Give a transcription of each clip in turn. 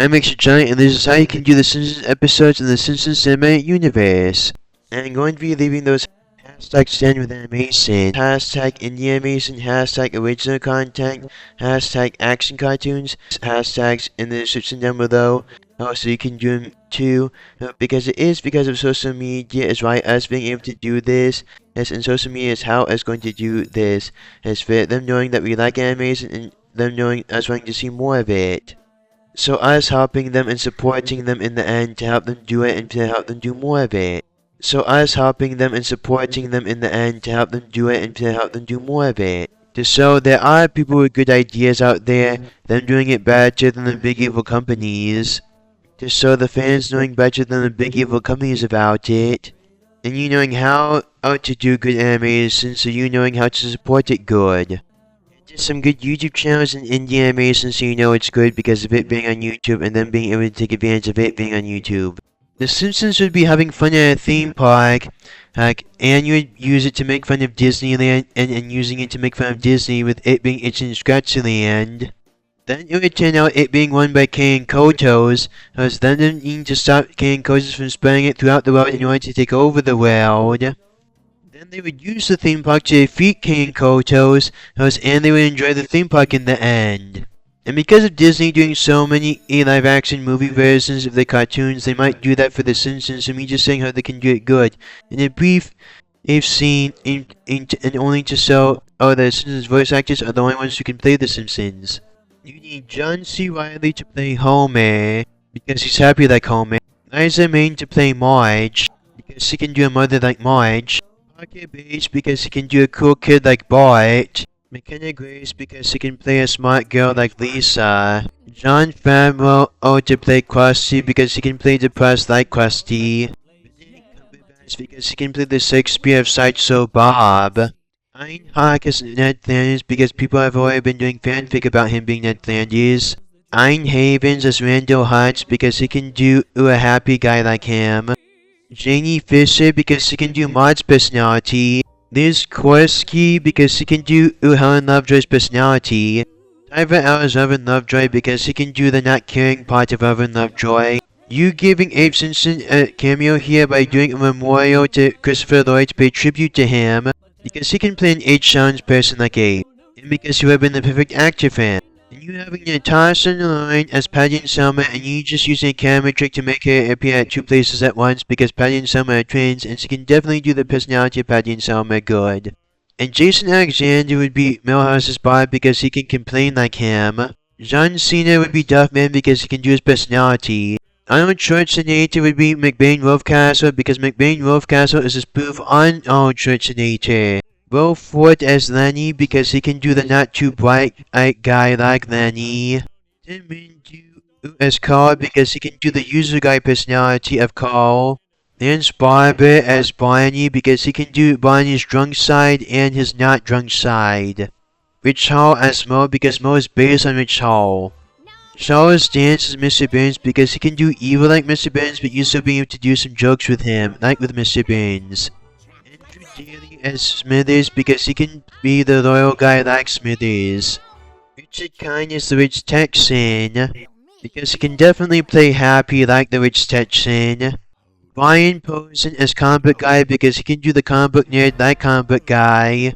I'm Extra Giant, and this is how you can do the Simpsons episodes in the Simpsons Cinematic Universe. And I'm going to be leaving those hashtag standwithanimation, hashtag indieanimation, hashtag original content, hashtag actioncartoons, hashtags in the description down below. So you can do them too, because of social media is why us being able to do this. Yes, and social media is how us going to do this. It's for them knowing that we like animation and them knowing us wanting to see more of it. So us helping them and supporting them in the end to help them do it and to help them do more of it. So us helping them and supporting them in the end to help them do it and to help them do more of it. To show there are people with good ideas out there, them doing it better than the big evil companies. To show the fans knowing better than the big evil companies about it. And you knowing how to do good animation, so you knowing how to support it good. Just some good YouTube channels and indie animation so you know it's good because of it being on YouTube and them being able to take advantage of it being on YouTube. The Simpsons would be having fun at a theme park, and you would use it to make fun of Disneyland and using it to make fun of Disney with it being Itchy and Scratchyland. Then it would turn out it being run by Kane and Kotos, as then them needing to stop Kane and Kotos from spreading it throughout the world in order to take over the world. Then they would use the theme park to defeat King and Kotos, and they would enjoy the theme park in the end. And because of Disney doing so many live-action movie versions of the cartoons, they might do that for The Simpsons, so me just saying how they can do it good. In a brief scene, and only to show, the Simpsons voice actors are the only ones who can play The Simpsons. You need John C. Reilly to play Homer, because he's happy like Homer. Liza Main to play Marge, because she can do a mother like Marge. Parker Bates because he can do a cool kid like Bart. McKenna Grace because he can play a smart girl like Lisa. John Favreau to play Krusty because he can play depressed like Krusty. Because he can play the Shakespeare of Sideshow Bob. Ian Hawk as Ned Flanders because people have already been doing fanfic about him being Ned Flanders. Ian Havens as Randall Hutz because he can do a happy guy like him. Janie Fisher because she can do Maud's personality. Liz Korsky because she can do Helen Lovejoy's personality. Tyler Ellis Reverend Lovejoy because he can do the not caring part of Reverend Lovejoy. You giving Abe Simpson a cameo here by doing a memorial to Christopher Lloyd to pay tribute to him because he can play an H-Sounds person like Abe, and because you have been the perfect actor for him. And you having Natasha Lorraine as Patty and Selma, and you just using a camera trick to make her appear at two places at once because Patty and Selma are twins, and she can definitely do the personality of Patty and Selma good. And Jason Alexander would be Milhouse's Bob because he can complain like him. John Cena would be Duffman because he can do his personality. Arnold Schwarzenegger would be McBain Wolfcastle because McBain Wolfcastle is a spoof on Arnold Schwarzenegger. Will Ford as Lenny because he can do the not too bright guy like Lenny. Tim Mindu as Carl because he can do the user guy personality of Carl. Lance Barber as Barney because he can do Barney's drunk side and his not drunk side. Rich Hall as Mo because Mo is based on Rich Hall. Charles Dance as Mr. Burns because he can do evil like Mr. Burns but you still being able to do some jokes with him, like with Mr. Burns. Andrew Daly as Smithers because he can be the loyal guy like Smithers. Richard Kind as the Rich Texan because he can definitely play happy like the Rich Texan. Brian Posen as comic book guy because he can do the comic book nerd like comic book guy.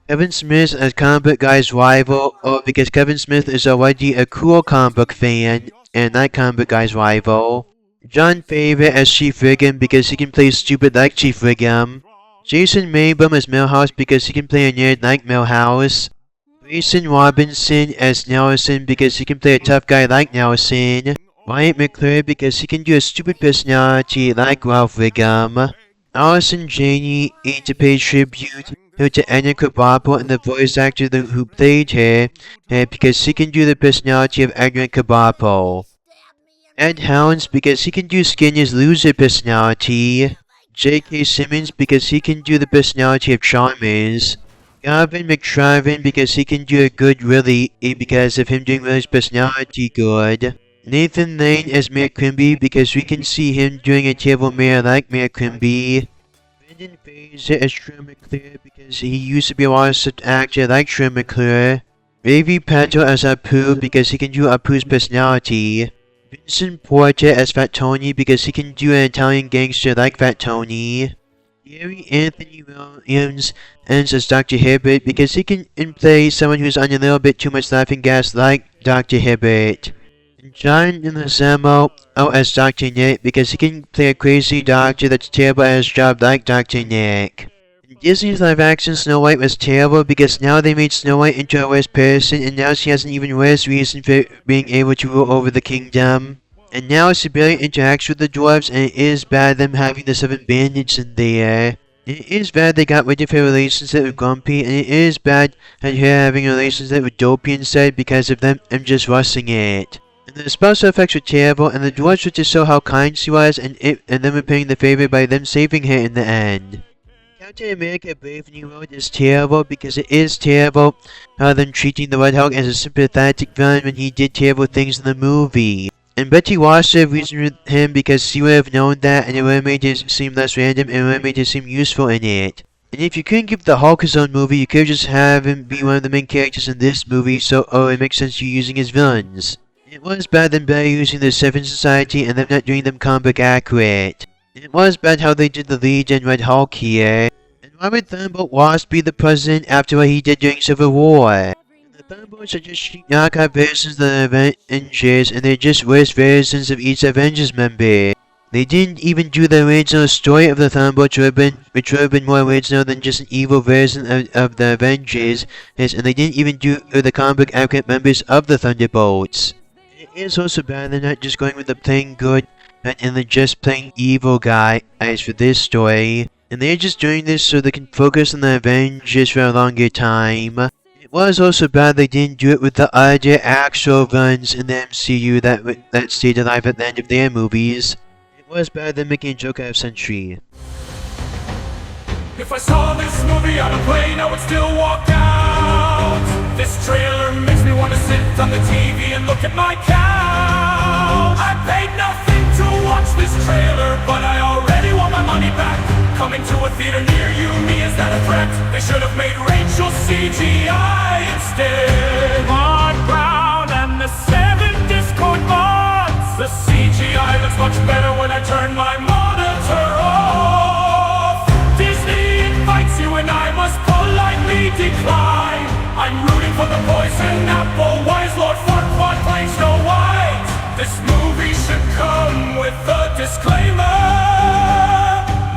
Kevin Smith as comic book guy's rival, because Kevin Smith is already a cool comic book fan and like comic book guy's rival. John Favor as Chief Wiggum because he can play stupid like Chief Wiggum. Jason Maybaum as Milhouse because he can play a nerd like Milhouse. Grayson Robinson as Nelson because he can play a tough guy like Nelson. Wyatt McClure because he can do a stupid personality like Ralph Wiggum. Allison Janney to pay tribute to Anna Krabappel and the voice actor who played her because she can do the personality of Edgar Krabappel. Ed Helms because he can do Skinner's loser personality. J.K. Simmons because he can do the personality of Chalmers. Gavin McTraven because he can do a good Willie because of him doing Willie's personality good. Nathan Lane as Mayor Quimby because we can see him doing a terrible mayor like Mayor Quimby. Brendan Fraser as Troy McClure because he used to be a awesome actor like Troy McClure. Ravi Patel as Apu because he can do Apu's personality. Vincent Porta as Fat Tony because he can do an Italian gangster like Fat Tony. Gary Anthony Williams ends as Dr. Hibbert because he can play someone who's on a little bit too much laughing gas like Dr. Hibbert. And John Leguizamo as Dr. Nick because he can play a crazy doctor that's terrible at his job like Dr. Nick. And Disney's live action Snow White was terrible because now they made Snow White into a worse person and now she has an even worse reason for being able to rule over the kingdom. And now she barely interacts with the dwarves, and it is bad them having the 7 bandits in there. It is bad they got rid of her relationship with Grumpy, and it is bad that her having a relationship with Dopey instead because of them and just rushing it. And the special effects were terrible, and the dwarves were to show how kind she was, and them repaying the favor by them saving her in the end. Captain America Brave New World is terrible because it is terrible how them treating the Red Hulk as a sympathetic villain when he did terrible things in the movie. And Betty Ross should have reasoned with him because she would have known that and it would have made it seem less random and it would have made it seem useful in it. And if you couldn't give the Hulk his own movie, you could just have him be one of the main characters in this movie, so it makes sense you using his villains. It was bad them better using the Seven Society and them not doing them comic accurate. And it was bad how they did the lead and Red Hulk here. And why would Thunderbolt Ross be the president after what he did during Civil War? Thunderbolts are just cheap knockoff versions of the Avengers, and they're just worse versions of each Avengers member. They didn't even do the original story of the Thunderbolts, which would have been more original than just an evil version of the Avengers, and they didn't even do the comic book accurate members of the Thunderbolts. It is also bad they're not just going with the playing good and they're just playing evil guys for this story, and they're just doing this so they can focus on the Avengers for a longer time. It was also bad they didn't do it with the other actual villains in the MCU that stayed alive at the end of their movies. It was bad them making a joke out of Sentry. If I saw this movie on a plane, I would still walk out. This trailer makes me want to sit on the TV and look at my couch. I paid nothing to watch this trailer, but I already want my money back. Coming to a theater near you, me, is that a threat? They should have made Rachel CGI instead. Mark Brown and the 7 Discord mods. The CGI looks much better when I turn my monitor off. Disney invites you and I must politely decline. I'm rooting for the poison apple. Why is Lord Farquaad playing Snow White? This movie should come with a disclaimer.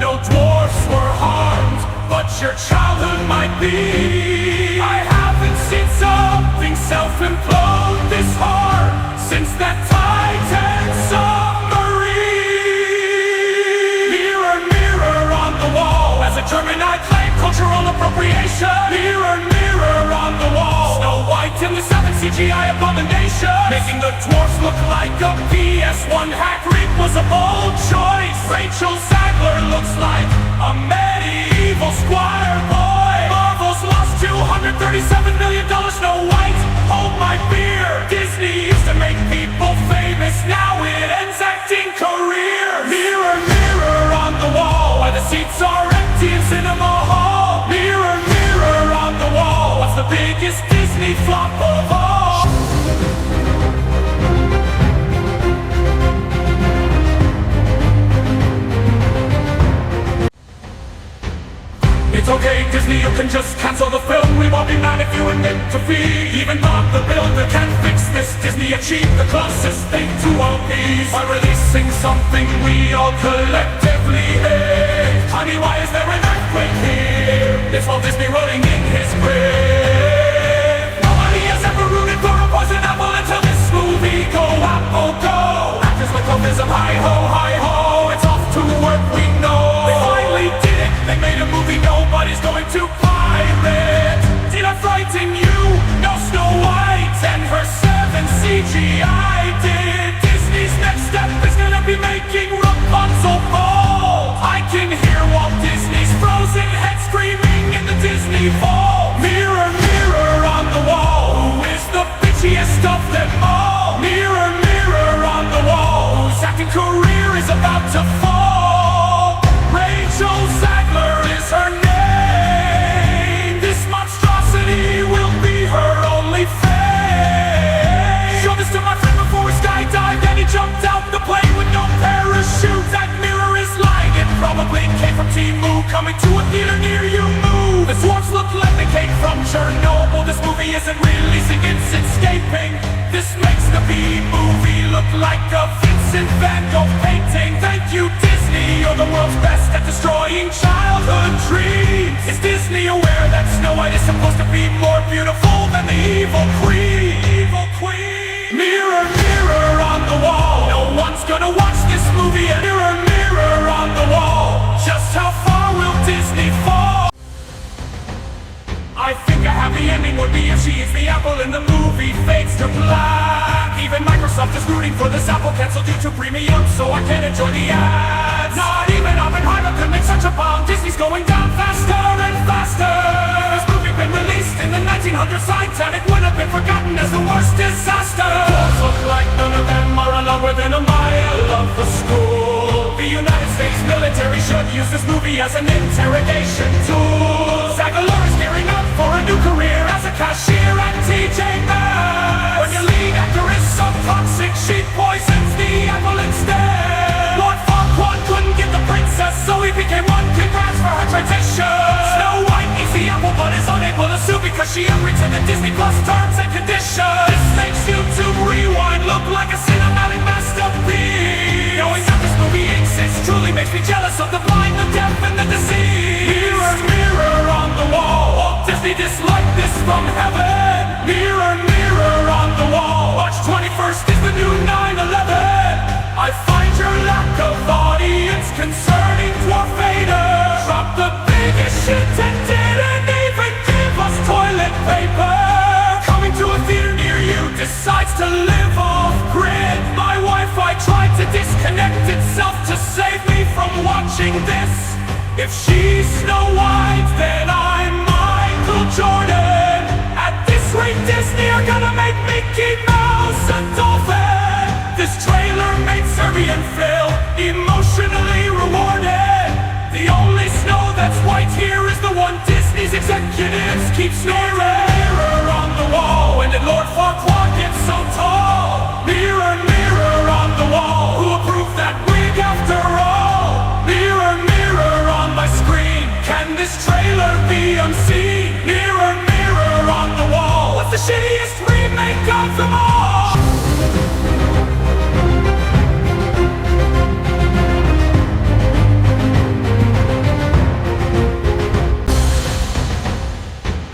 No dwarfs were harmed, but your childhood might be. I haven't seen something self-implode this hard since that Titan submarine. Mirror, mirror on the wall, as a German I claim cultural appropriation. Mirror, mirror on the wall, Snow White in the 7 CGI abomination. Making the dwarfs look like a PS1 hack rig was a bold choice. Rachel Zegler looks like a medieval squire boy. Marvel's lost $237 million. Snow White, hold my beer. Disney used to make people famous, now it ends acting careers. Mirror, mirror on the wall, why the seats are empty in Cinema Hall. Mirror, mirror on the wall, what's the biggest Disney flop of all? It's okay, Disney, you can just cancel the film. We won't be mad if you admit defeat. Even Bob the Builder can't fix this. Disney achieved the closest thing to World Peace by releasing something we all collectively hate. I mean, why is there an earthquake here? It's Walt Disney rolling in his grave. Nobody has ever rooted for a poison apple until this movie. Go, Apple, go! Actors with Clovism, hi-ho, it's off to work, we know. They finally did it, they made a movie nobody's going to pirate. Did I frighten you? No, Snow White and her 7 CGI did. Disney's next step is gonna be making Rapunzel fall. I can hear Walt Disney's frozen head screaming in the Disney vault. Mirror, mirror on the wall, who is the bitchiest of them all? Mirror, mirror on the wall, whose acting career is about to fall? Rachel Zegler is her name. This monstrosity will be her only fame. Show this to my friend before we skydive, then he jumped from Chernobyl. This movie isn't releasing, it's escaping. This makes the B-movie look like a Vincent Van Gogh painting. Thank you, Disney, you're the world's best at destroying childhood dreams. Is Disney aware that Snow White is supposed to be more beautiful than the evil queen? Evil queen. Mirror, mirror on the wall, no one's gonna watch this movie. And mirror, mirror on the wall, just how far will Disney fall? I think a happy ending would be if she eats the apple and the movie fades to black. Even Microsoft is rooting for this Apple cancel due to premium, so I can't enjoy the ads. Not even Oppenheimer could make such a bomb. Disney's going down faster and faster. This movie been released in the 1900s, Titanic would have been forgotten as the worst disaster. Walls look like none of them are allowed within a mile of the school. The United States military should use this movie as an interrogation tool. Zagalor is gearing up for a new career as a cashier at TJ Maxx. When your lead actor is so toxic, she poisons the apple instead. Lord Farquaad couldn't get the princess, so he became one. Congrats for her transition. Snow White eats the apple but is unable to sue because she agreed to the Disney Plus terms and conditions. This makes YouTube Rewind look like a cinematic masterpiece. Knowing that this movie exists truly makes me jealous of the blind, the deaf, and the deceased. Mirror, mirror on the wall, Walt Disney disliked this from heaven. Mirror, mirror on the wall, March 21st is the new 9/11. I find your lack of audience concerning, Dwarf Vader. Dropped the biggest shit and didn't even give us toilet paper. Coming to a theater near you decides to live off-grid. My Wi-Fi tried to disconnect itself to save me from watching this. If she's Snow White, then I'm Michael Jordan. At this rate, Disney are gonna make Mickey Mouse a dolphin. This trailer made Serbian Phil emotionally rewarded. The only snow that's white here is the one Disney's executives keep snoring. Mirror on the wall, when did Lord Farquaad get so tall? Mirror, mirror on the wall, who approved that wig after all? Mirror, mirror on my screen, can this trailer be unseen? Mirror, mirror on the wall, what's the shittiest remake of them all?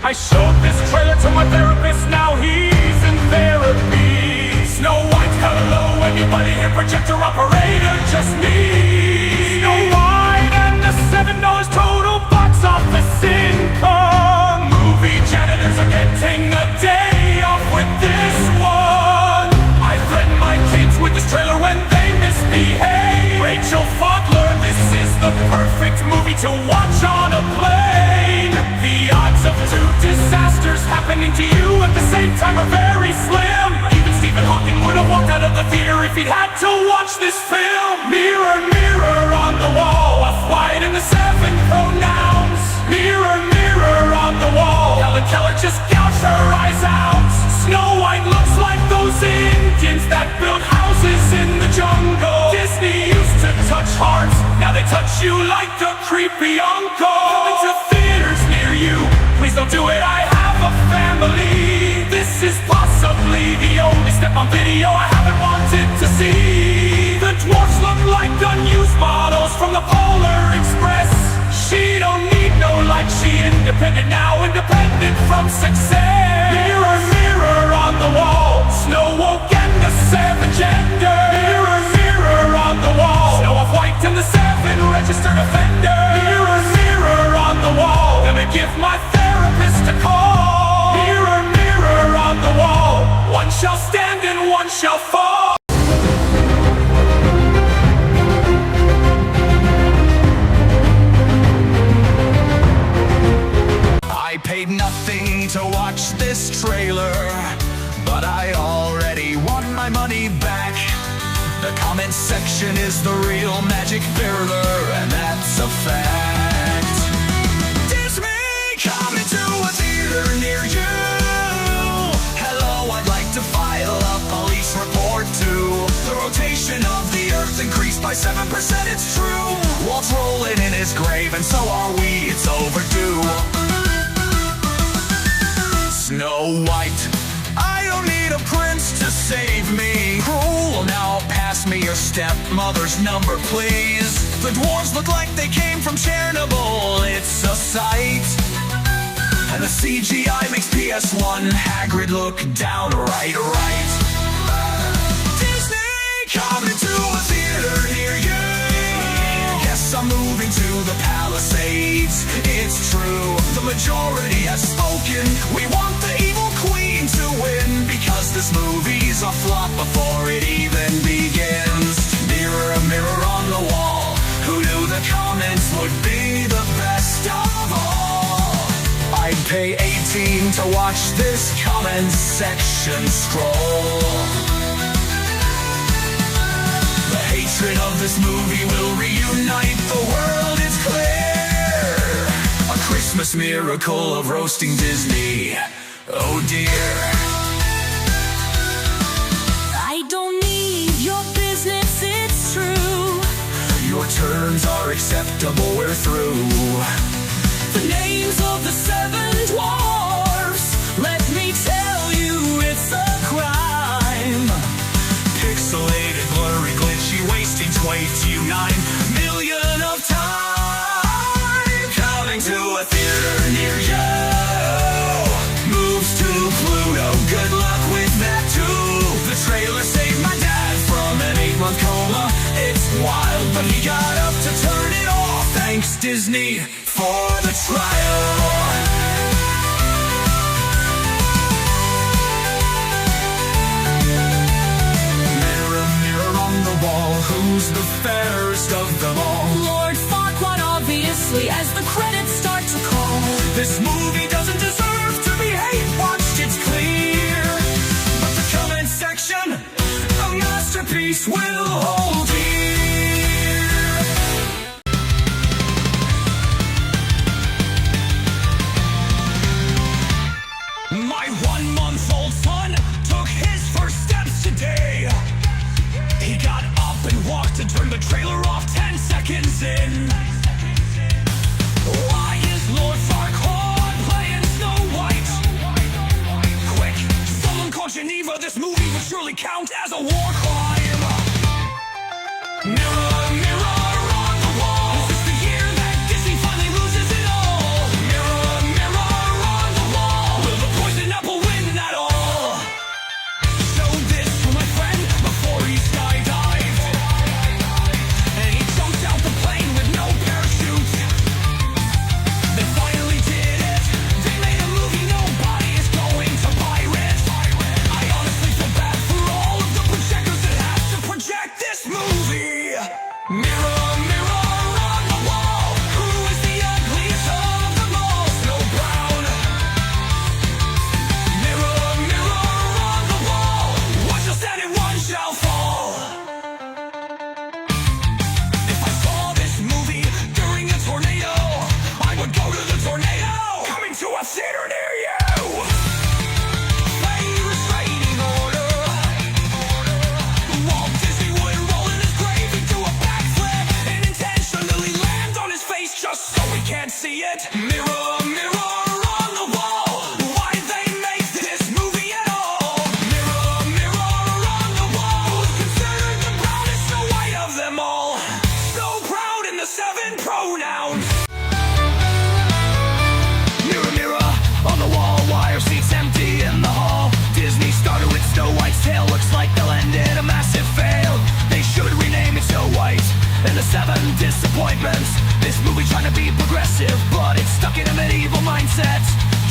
I showed this trailer to my therapist, now he's in therapy. Snow White, hello, anybody here? Projector operator, just me. Snow White and the $7 total box office income. Movie janitors are getting a day off with this one. I threaten my kids with this trailer when they misbehave. Rachel Fodler, this is the perfect movie to watch on a plane. The odds of two disasters happening to you at the same time are very slim. Even Stephen Hawking would have walked out of the theater if he'd had to watch this film. Mirror, mirror on the wall, Off-White and the 7 pronouns. Mirror, mirror on the wall, Helen Keller just gouged her eyes out. Snow White looks like those Indians that built houses in the jungle. Disney used to touch hearts, now they touch you like a creepy uncle. Coming to theaters near you, please don't do it, I have a family. This is possibly the only step on video I haven't wanted to see. The dwarfs look like unused models from the Polar Express. She don't need no light, she independent now, independent from success. Mirror, mirror on the wall, Snow woke and the 7 gender. Mirror, mirror on the wall, Snow Off-White and the 7 registered offender. Mirror, mirror on the wall, gonna give my therapist a call. Mirror, mirror on the wall, one shall stand and one shall fall. I paid nothing to watch this trailer, but I already want my money back. The comment section is the real magic filler, and that's a fact. Disney coming to a theater near you. Hello, I'd like to file a police report too. The rotation of the earth increased by 7%, it's true. Walt's rolling in his grave and so are we, it's overdue. Snow White. I don't need a prince to save me. Cruel, now pass me your stepmother's number, please. The dwarves look like they came from Chernobyl, it's a sight. And the CGI makes PS1 Hagrid look downright right. Disney, coming to a theater near you. Yes, I'm moving to the Palisades. It's true, the majority has spoken. We want the evil queen to win, because this movie's a flop before it even begins. Mirror, mirror on the wall, who knew the comments would be the best of all? I'd pay 18 to watch this comment section scroll. The hatred of this movie will reunite the world, it's clear. A Christmas miracle of roasting Disney. Oh dear. I don't need your business, it's true. Your terms are acceptable, we're through. The names of the 7 dwarfs, let me tell you, it's a crime. Pixelated, blurry, glitchy, wasting 29 million of time. Coming to a theater near you. Moves to Pluto, good luck with that too. The trailer saved my dad from an 8-month coma. It's wild, but he got up to turn it off. Thanks Disney for the trial. Who's the fairest of them all? Lord Farquaad, obviously, as the credits start to call. This movie doesn't deserve to be hate-watched, it's clear. But the comment section, a masterpiece will hold dear. My 1-month-old son took his first steps today. He got up and walked and turned the trailer off 10 seconds in. Why is Lord Farquaad playing Snow White? Quick, someone call Geneva, this movie would surely count as a war crime. Mirror, mirror on the wall, is this the year that Disney finally loses it all? Mirror, mirror on the wall, will the poison apple win that all? Show this to my friend before he skydived, and he jumped out the plane with no parachute. They finally did it. They made a movie nobody is going to pirate. I honestly feel bad for all of the projectors that have to project this movie. Mirror, mirror on the wall, who is the ugliest of them all? Snow Brown. Mirror, mirror on the wall, one shall stand and one shall fall. If I saw this movie during a tornado, I would go to the tornado. Coming to a theater near you. Play restraining order. Walt Disney would roll in his grave, he'd do a backflip and intentionally land on his face just so we can't see it. Mirror, mirror on the wall, why they make this movie at all? Mirror, mirror on the wall, who's considered the proudest Snow White of them all? So proud in the 7 pronouns. Mirror, mirror on the wall, why are seats empty in the hall? Disney started with Snow White's tale, looks like they'll end in a massive fail. They should rename it Snow White and the 7 Disappointments. This movie trying to be progressive, but it's stuck in a medieval mindset.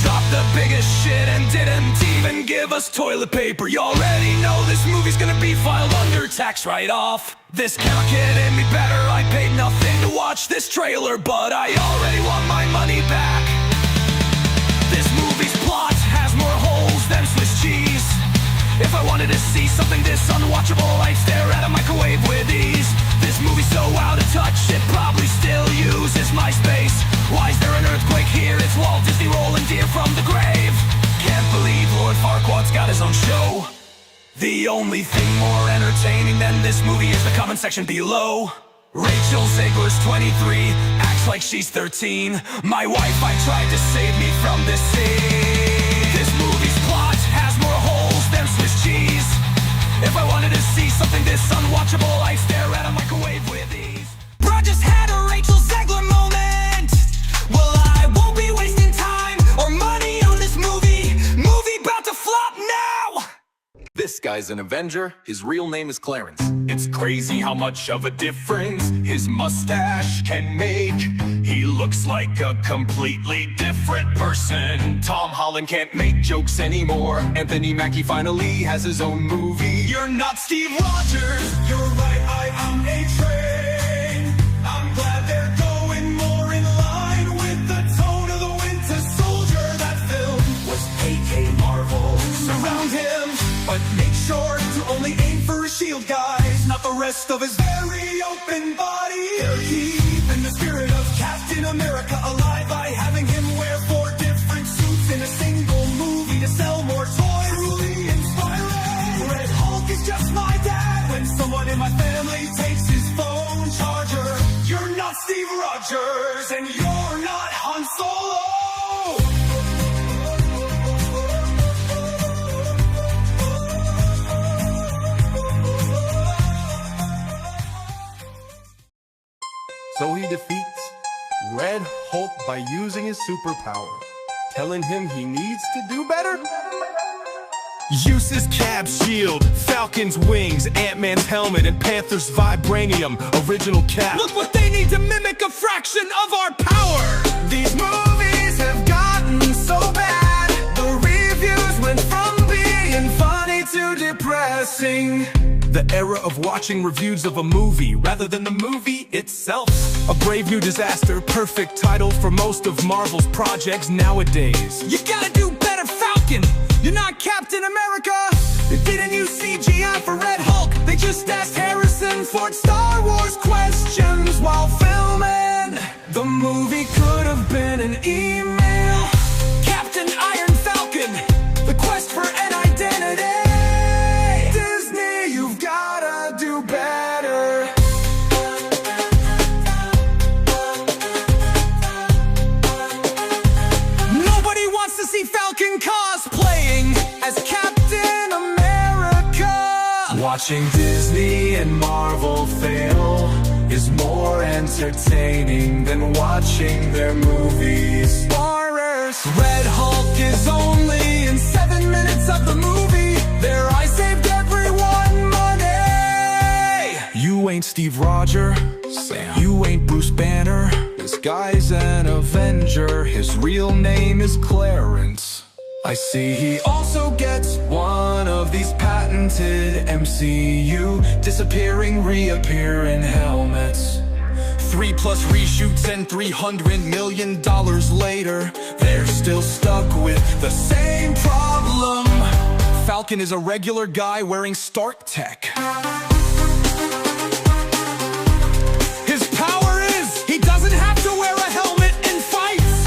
Dropped the biggest shit and didn't even give us toilet paper. You already know this movie's gonna be filed under tax write-off. This cannot get any better. I paid nothing to watch this trailer, but I already want my money back. This movie's plot has more holes than Swiss cheese. If I wanted to see something this unwatchable, I'd stare at a microwave with ease. This movie's so out of touch, it probably still uses MySpace. Why is there an earthquake here? It's Walt Disney rolling deer from the grave. Can't believe Lord Farquaad's got his own show. The only thing more entertaining than this movie is the comment section below. Rachel Zegler's 23, acts like she's 13. My wife, I tried to save me from this scene. This movie wanted to see something this unwatchable, I stare at a microwave with ease. Bro just had a Rachel Zegler moment. Well, I won't be wasting time or money on this movie. Movie about to flop now. This guy's an Avenger, his real name is Clarence. It's crazy how much of a difference his mustache can make. He looks like a completely different person. Tom Holland can't make jokes anymore. Anthony Mackie finally has his own movie. You're not Steve Rogers. You're right, I am a train. I'm glad they're going more in line with the tone of the Winter Soldier. That film was AK Marvel. Surround him, but make sure to only aim for his shield, guys, not the rest of his very open body. They're keeping the spirit of Captain America alive by having him wear 4 different suits in a single movie to sell more toys. Truly inspiring. Red Hulk is just my dad when someone in my family takes his phone charger. You're not Steve Rogers and you're not Han Solo. So he defeats Red Hulk by using his superpower, telling him he needs to do better. Uses Cap's shield, Falcon's wings, Ant-Man's helmet, and Panther's vibranium, original Cap. Look what they need to mimic a fraction of our power! These movies have gotten so bad. The reviews went from being funny to depressing. The era of watching reviews of a movie rather than the movie itself. A brave new disaster, perfect title for most of Marvel's projects nowadays. You gotta do better, Falcon! You're not Captain America! They didn't use CGI for Red Hulk. They just asked Harrison Ford Star Wars questions while filming. The movie could have been an email. Captain Iron Falcon, the quest for an identity. Do better. Nobody wants to see Falcon cosplaying as Captain America. Watching Disney and Marvel fail is more entertaining than watching their movies. Horrors. Red Hulk is only in 7 minutes of the movie. Their eyes saved everyone money. You ain't Steve Rogers, Sam. You ain't Bruce Banner. This guy's an Avenger. His real name is Clarence. I see he also gets one of these patented MCU disappearing, reappearing helmets. 3+ reshoots and $300 million later, they're still stuck with the same problem. Falcon is a regular guy wearing Stark Tech. His power is, he doesn't have to wear a helmet in fights.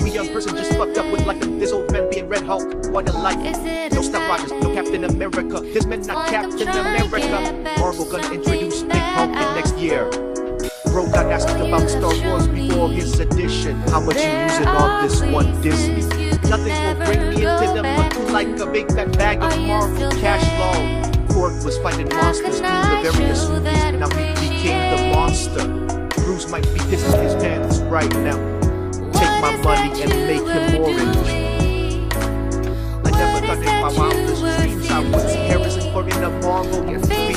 We young person just fucked up with like this old man being Red Hulk. What a life. No Steve Rogers, no Captain America. This man not Captain America. Marvel gonna introduce Big Hulk in next year. Bro got asked about Star Wars before his edition. How much you using on this one Disney? Nothing will bring me into them looking like a big fat bag of Marvel cash flow. Ford was fighting monsters through the various movies. Now he became the monster. Bruce might be pissing his pants right now. Take my money and make him orange. I never thought in my wildest dreams I would see Harrison Ford in a Marvel movie.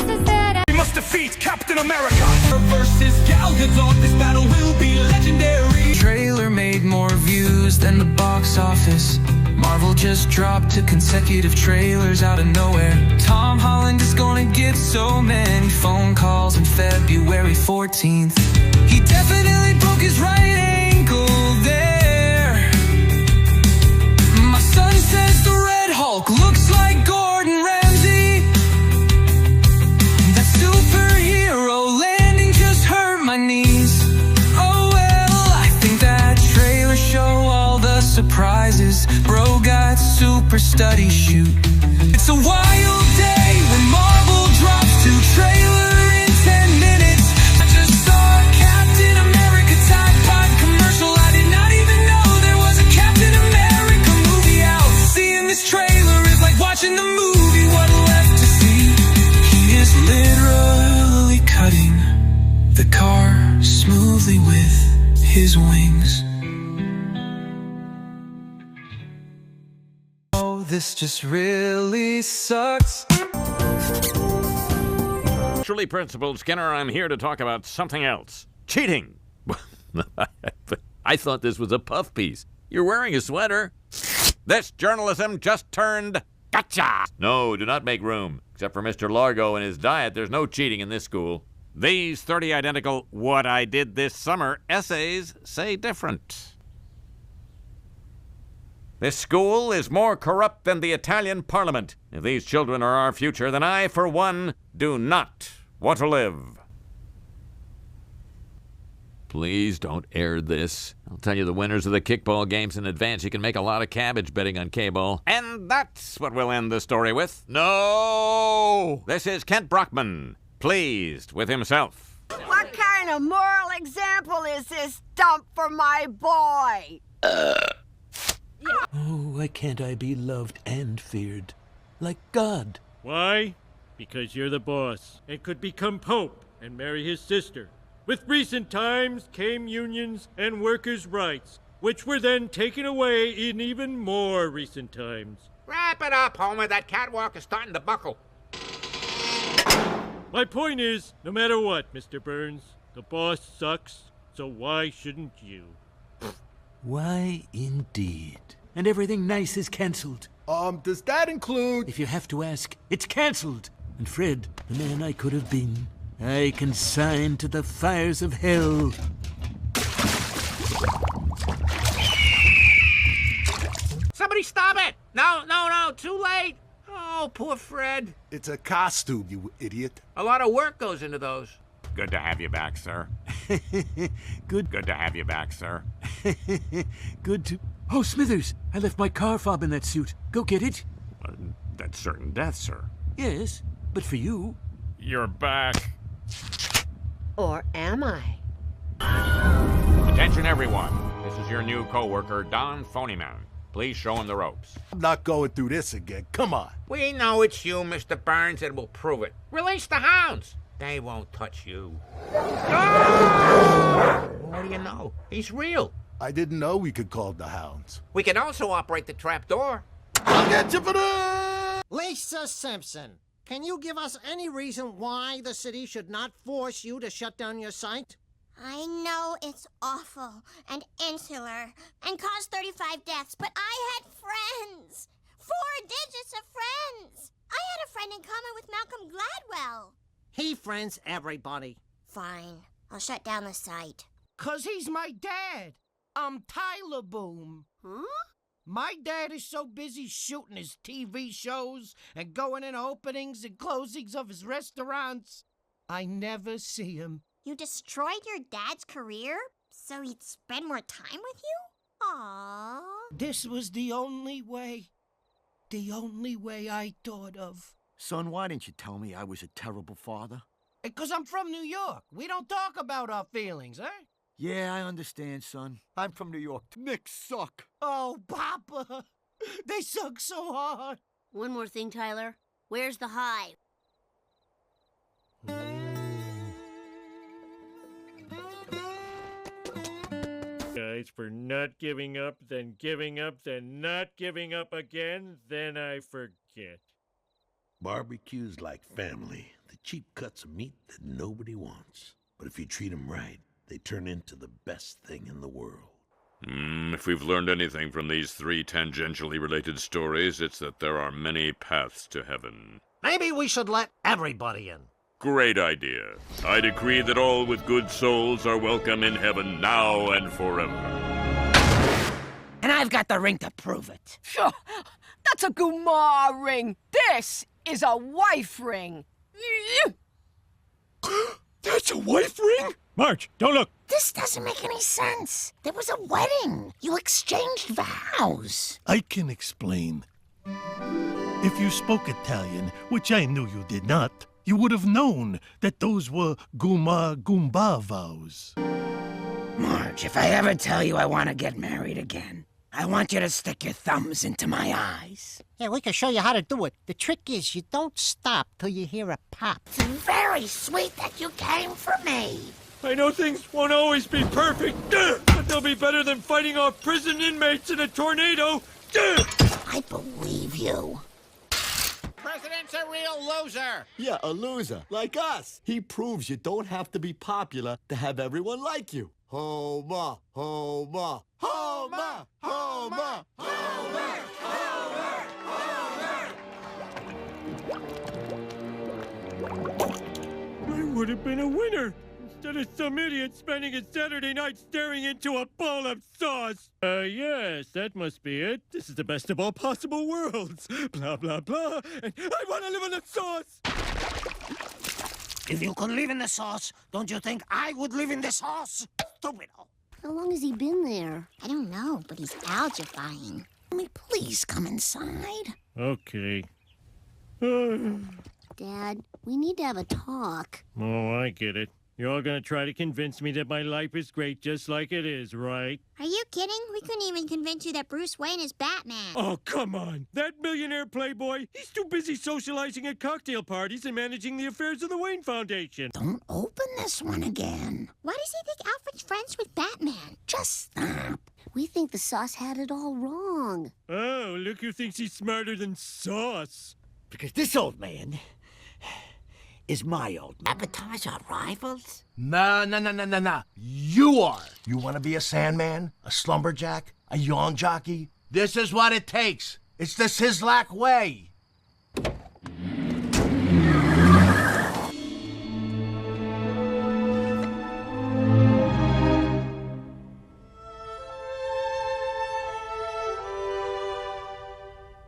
We must defeat Captain America versus Gal Gadot. This battle will be legendary. Trailer made more views than the box office. Marvel just dropped 2 consecutive trailers out of nowhere. Tom Holland is gonna get so many phone calls on February 14th. He definitely broke his right ankle there. My son says the Red Hulk looks like Gordon Ramsay. That superhero landing just hurt my knees. Oh well, I think that trailer show all the surprises. Bro got super study shoot. It's a wild day when Marvel drops 2 trailer in 10 minutes. I just saw Captain America things. Oh, this just really sucks. Truly principled, Skinner, I'm here to talk about something else. Cheating. I thought this was a puff piece. You're wearing a sweater. This journalism just turned gotcha. No, do not make room. Except for Mr. Largo and his diet, there's no cheating in this school. These 30 identical what I did this summer essays say different. This school is more corrupt than the Italian Parliament. If these children are our future, then I, for one, do not want to live. Please don't air this. I'll tell you the winners of the kickball games in advance. You can make a lot of cabbage betting on K-ball. And that's what we'll end the story with. No! This is Kent Brockman, pleased with himself. What kind of moral example is this dump for my boy? Oh, why can't I be loved and feared? Like God. Why? Because you're the boss and could become Pope and marry his sister. With recent times came unions and workers' rights, which were then taken away in even more recent times. Wrap it up, Homer. That catwalk is starting to buckle. My point is, no matter what, Mr. Burns, the boss sucks, so why shouldn't you? Why indeed? And everything nice is cancelled. Does that include... If you have to ask, it's cancelled. And Fred, the man I could have been, I consigned to the fires of hell. Somebody stop it! No, too late. Oh, poor Fred. It's a costume, you idiot. A lot of work goes into those. Good to have you back, sir. Good to have you back, sir. Good to... Oh, Smithers, I left my car fob in that suit. Go get it. That's certain death, sir. Yes, but for you. You're back. Or am I? Attention, everyone. This is your new co-worker, Don Phonyman. Please show him the ropes. I'm not going through this again. Come on. We know it's you, Mr. Burns, and we'll prove it. Release the hounds. They won't touch you. Ah! What do you know? He's real. I didn't know we could call the hounds. We can also operate the trap door. I'll get you for this! Lisa Simpson, can you give us any reason why the city should not force you to shut down your site? I know it's awful and insular and caused 35 deaths, but I had friends. 4 digits of friends. I had a friend in common with Malcolm Gladwell. He friends everybody. Fine. I'll shut down the site. 'Cause he's my dad. I'm Tyler Boom. Huh? My dad is so busy shooting his TV shows and going in openings and closings of his restaurants, I never see him. You destroyed your dad's career so he'd spend more time with you? Aww. This was the only way I thought of. Son, why didn't you tell me I was a terrible father? Because I'm from New York. We don't talk about our feelings, eh? Yeah, I understand, son. I'm from New York. Knicks suck. Oh, Papa, they suck so hard. One more thing, Tyler. Where's the hive? Guys, for not giving up, then giving up, then not giving up again, then I forget. Barbecue's like family. The cheap cuts of meat that nobody wants. But if you treat them right, they turn into the best thing in the world. If we've learned anything from these 3 tangentially related stories, it's that there are many paths to heaven. Maybe we should let everybody in. Great idea. I decree that all with good souls are welcome in heaven now and forever. And I've got the ring to prove it. Phew, that's a Gumar ring. This is a wife ring. That's a wife ring? Marge, don't look. This doesn't make any sense. There was a wedding. You exchanged vows. I can explain. If you spoke Italian, which I knew you did not, you would have known that those were Gumba vows. Marge, if I ever tell you I want to get married again, I want you to stick your thumbs into my eyes. Yeah, we can show you how to do it. The trick is you don't stop till you hear a pop. It's very sweet that you came for me. I know things won't always be perfect, but they'll be better than fighting off prison inmates in a tornado. I believe you. President's a real loser. Yeah, a loser, like us. He proves you don't have to be popular to have everyone like you. Homer, Homer, Homer, Homer, Homer, Homer, Homer. I would have been a winner instead of some idiot spending a Saturday night staring into a bowl of sauce. Yes, that must be it. This is the best of all possible worlds. Blah, blah, blah. And I want to live in the sauce. If you could live in the sauce, don't you think I would live in the sauce? Stupido. How long has he been there? I don't know, but he's algifying. Can we please come inside? Okay. Dad, we need to have a talk. Oh, I get it. You're all gonna try to convince me that my life is great just like it is, right? Are you kidding? We couldn't even convince you that Bruce Wayne is Batman. Oh, come on. That millionaire playboy, he's too busy socializing at cocktail parties and managing the affairs of the Wayne Foundation. Don't open this one again. Why does he think Alfred's friends with Batman? Just stop. We think the sauce had it all wrong. Oh, look who thinks he's smarter than Sauce. Because this old man is my old man. Sabotage our rivals? Nah. You are. You want to be a Sandman? A Slumberjack? A Yawn Jockey? This is what it takes. It's the Sizzlack way.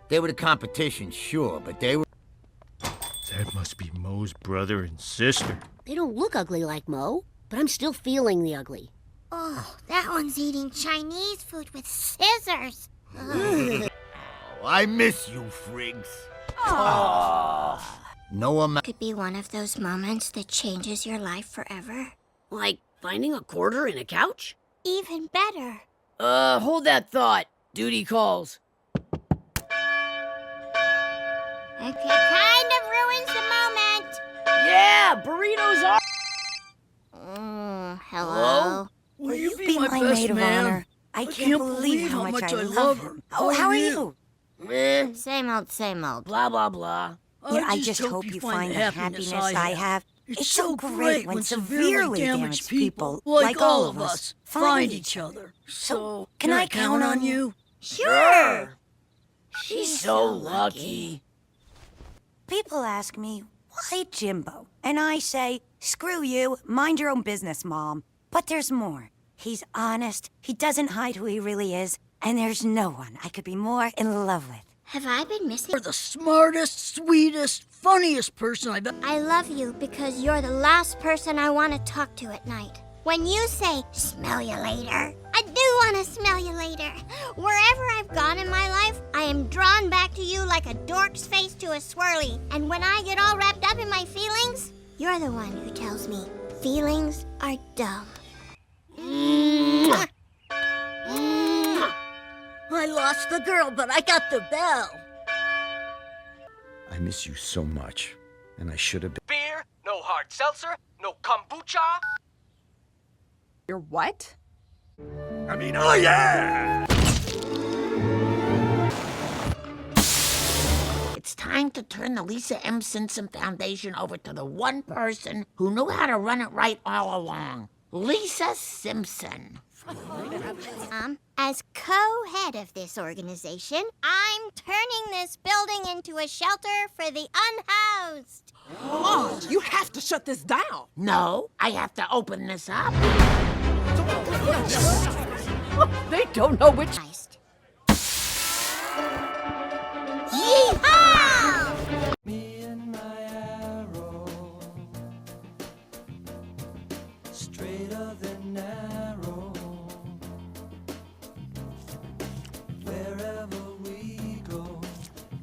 They were the competition, sure, but they were... That must be Moe's brother and sister. They don't look ugly like Mo, but I'm still feeling the ugly. Oh, that one's eating Chinese food with scissors. Oh, I miss you, Friggs. No amount... Could be one of those moments that changes your life forever. Like finding a quarter in a couch? Even better. Hold that thought. Duty calls. Okay, kind of ruins the moment. Yeah, burritos are... Hello? Hello? Will you be my maid of honor? I can't believe how much I love her. Oh, how are you? Same old, same old. Blah, blah, blah. I just hope you find the happiness I have. It's so great when severely damaged people, like all of us, find each other. So, can I count on you? Sure. She's so lucky. People ask me, why Jimbo? And I say, screw you, mind your own business, Mom. But there's more. He's honest, he doesn't hide who he really is, and there's no one I could be more in love with. Have I been missing? You're the smartest, sweetest, funniest person I've ever... I love you because you're the last person I want to talk to at night. When you say, smell you later, I do want to smell you later. Wherever I've gone in my life, I am drawn back to you like a dork's face to a swirly. And when I get all wrapped up in my feelings, you're the one who tells me feelings are dumb. I lost the girl, but I got the bell. I miss you so much, and I should have been... Beer, no hard seltzer, no kombucha. Your what? Oh yeah! It's time to turn the Lisa M. Simpson Foundation over to the one person who knew how to run it right all along. Lisa Simpson. As co-head of this organization, I'm turning this building into a shelter for the unhoused. Oh, you have to shut this down. No, I have to open this up. They don't know which... Yeehaw! Me and my arrow, straighter than narrow. Wherever we go,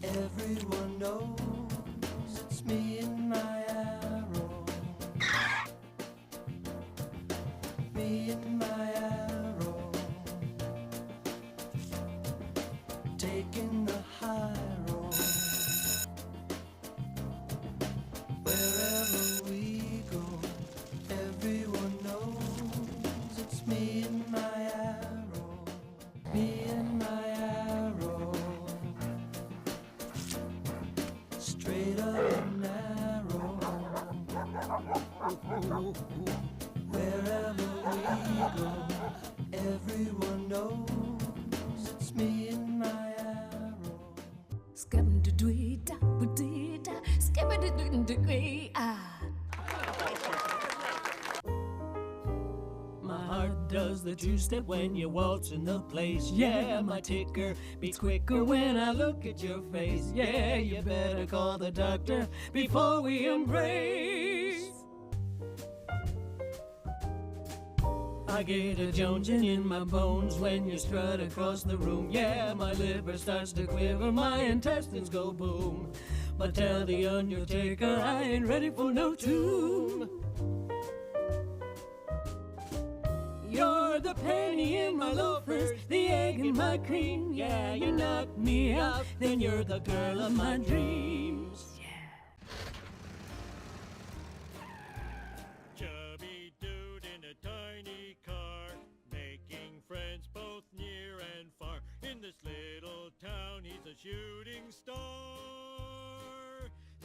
everyone knows it's me and my arrow. Me and my arrow, taking the high road. Wherever we go, everyone knows. the two-step when you waltz in the place. Yeah, my ticker beats quicker when I look at your face. Yeah, you better call the doctor before we embrace. I get a jonesing in my bones when you strut across the room. Yeah, my liver starts to quiver, my intestines go boom. But tell the undertaker I ain't ready for no tomb. You're the penny in my loafers, the egg in my cream. Yeah, you knock me out, then you're the girl of my dreams. Chubby dude in a tiny car, making friends both near and far. In this little town, he's a shooting star.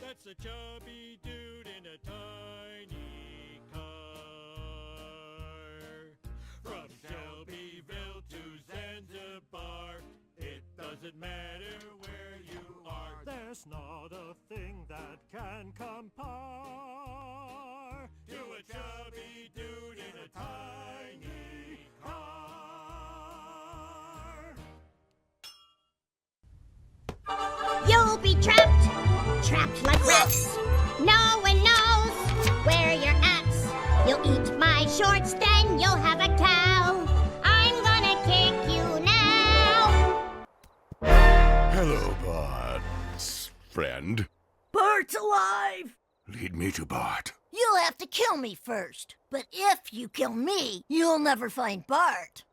That's a chubby dude in a tiny car. From Shelbyville to Zanzibar, it doesn't matter where you are. There's not a thing that can compare To a chubby dude in a tiny car. You'll be trapped like rats. No one knows where you're at. You'll eat my shorts, then you'll have a cow. I'm gonna kick you now. Hello, Bart's friend. Bart's alive! Lead me to Bart. You'll have to kill me first. But if you kill me, you'll never find Bart.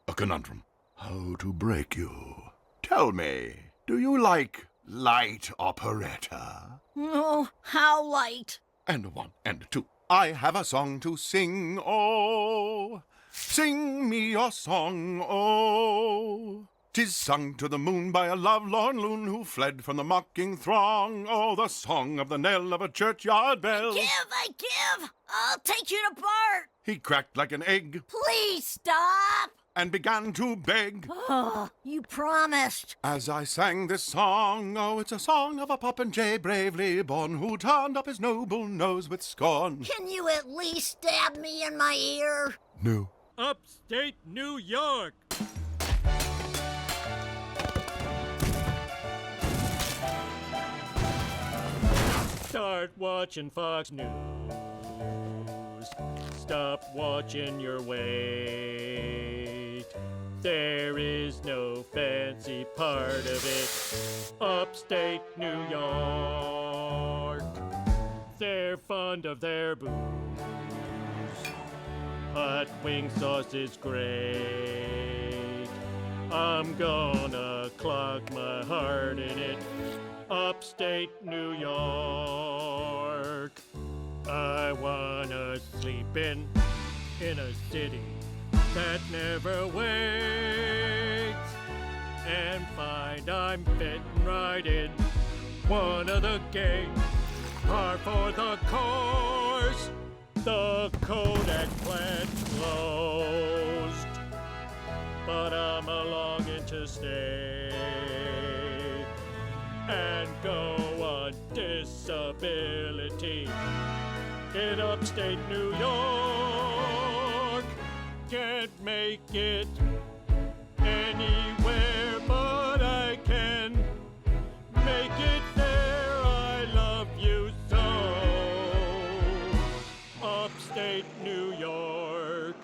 A conundrum. How to break you. Tell me, do you like light operetta? Oh, how light. And 1 and 2. I have a song to sing, oh. Sing me your song, oh. 'Tis sung to the moon by a lovelorn loon who fled from the mocking throng. Oh, the song of the knell of a churchyard bell. I give! I'll take you to Bart! He cracked like an egg Please stop! and began to beg. Oh, you promised. As I sang this song, oh, it's a song of a popinjay bravely born, who turned up his noble nose with scorn. Can you at least stab me in my ear? No. Upstate New York. Start watching Fox News. Stop watching your weight. There is no fancy part of it. Upstate New York. They're fond of their booze. Hot wing sauce is great. I'm gonna clog my heart in it. Upstate New York. I wanna sleep in a city that never waits, and find I'm fitting right in one of the gates. Par for the course, the Kodak plant closed, but I'm a longing to stay and go on disability in upstate New York. Can't make it anywhere, but I can make it there. I love you so. Upstate New York.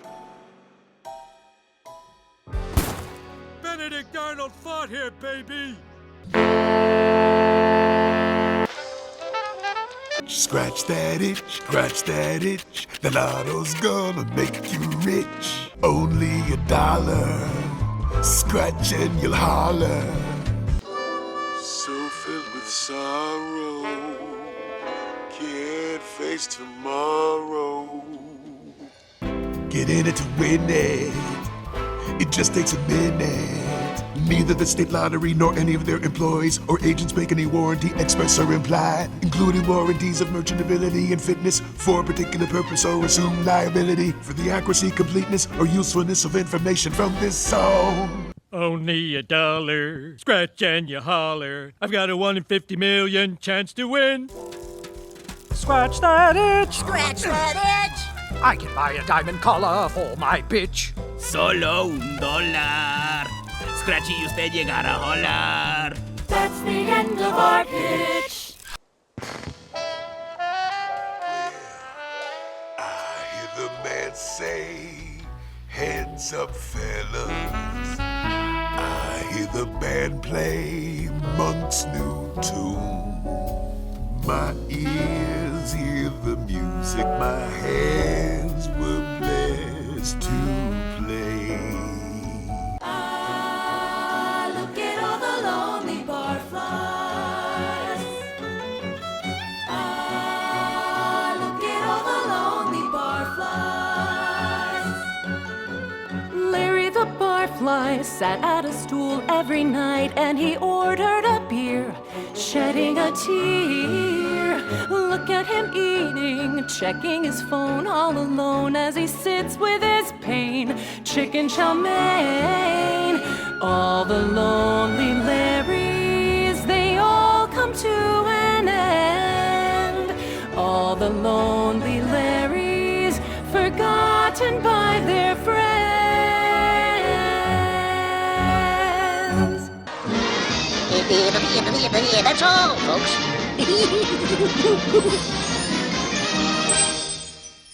Benedict Arnold fought here, baby. Scratch that itch, the lotto's gonna make you rich. Only $1, scratch and you'll holler. So filled with sorrow, can't face tomorrow. Get in it to win it, it just takes a minute. Neither the state lottery nor any of their employees or agents make any warranty express or implied, including warranties of merchantability and fitness for a particular purpose or assumed liability for the accuracy, completeness, or usefulness of information from this song. Only $1, scratch and you holler. I've got a 1 in 50 million chance to win. Scratch that itch! Scratch that itch! I can buy a diamond collar for my bitch. Solo $1. Scratchy y usted llegará a holar. That's the end of our pitch. I hear the man say, hands up, fellas. I hear the band play Monk's new tune. My ears hear the music my hands were blessed to play. Ah, look at all the lonely barflies. Ah, look at all the lonely barflies. Larry the barfly sat at a stool every night and he ordered a beer, shedding a tear. Look at him eating, checking his phone all alone as he sits with his pain. Chicken chow mein. All the lonely Larrys, they all come to an end. All the lonely Larrys, forgotten by their friends. That's all, folks.